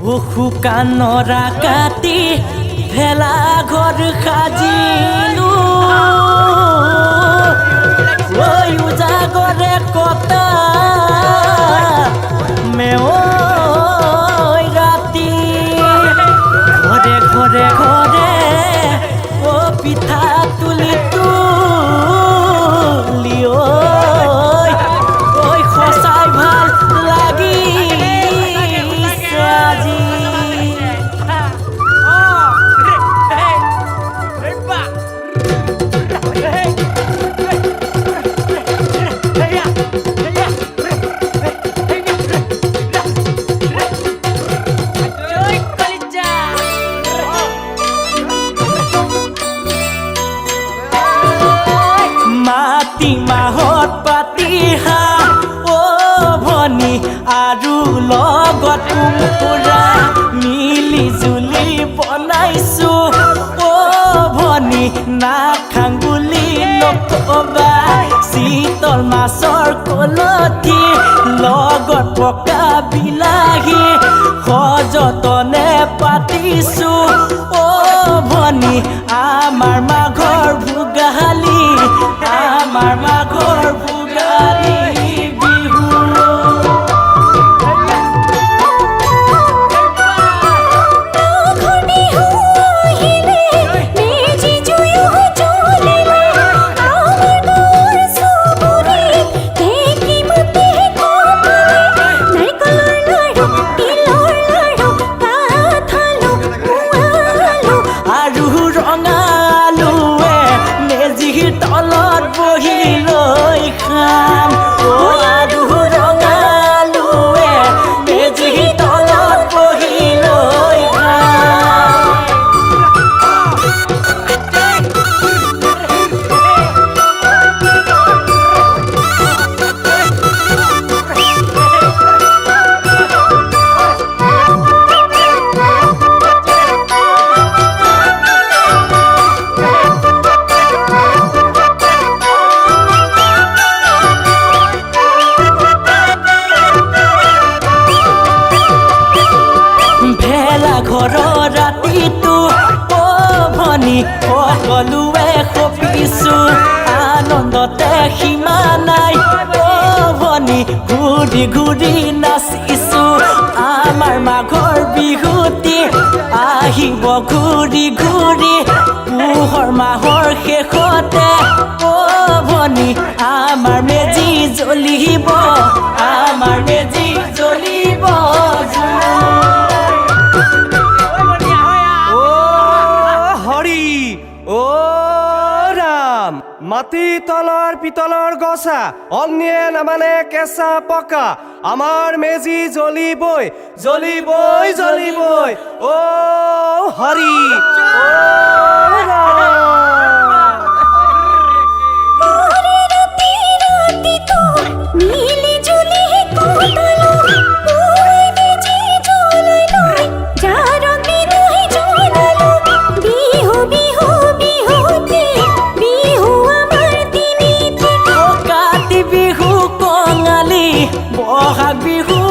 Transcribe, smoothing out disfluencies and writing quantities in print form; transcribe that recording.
শুকানৰা কাটি ভেলা ঘৰ সাজিলো উজাগৰে কটা মেৱৈ ৰাতি ঘৰে ঘৰে ঘৰে পিঠা তুলি তুলি ঐ সঁচাই ভাল লাগিছে আজি মাহত পাতিহা ভনী আৰু লগত পুৰা মিলি জুলি বনাইছো ভনী নাখাং বুলি নকবা শীতল মাছৰ কলঠি লগত পকা বিলাহী সযতনে পাতিছো ভনী আমাৰ মাঘৰ ভোগালী আমাৰ মাঘৰ ভোগালী বিহু তলত বহি লৈ খাম আৰু ৰঙালুৱে মেজি তলত বহি লৈ ঘৰৰ ৰাতিটো ভনী সকলোৱে সপিছো আনন্দতে সীমা নাই ভনী ঘূৰি ঘূৰি নাচিছো আমাৰ মাঘৰ বিহুটি আহিব ঘূৰি ঘূৰি পুহৰ মাহৰ শেষতে ভনী আমাৰ মেজি জ্বলিব আমাৰ মেজি জ্বলিব মাটি তলৰ পিতলৰ গছা অগ্নিয়ে নামানে কেঁচা পকা আমাৰ মেজি জ্বলিবই জ্বলিবই জ্বলিবই অ হৰি বহাগ বিহু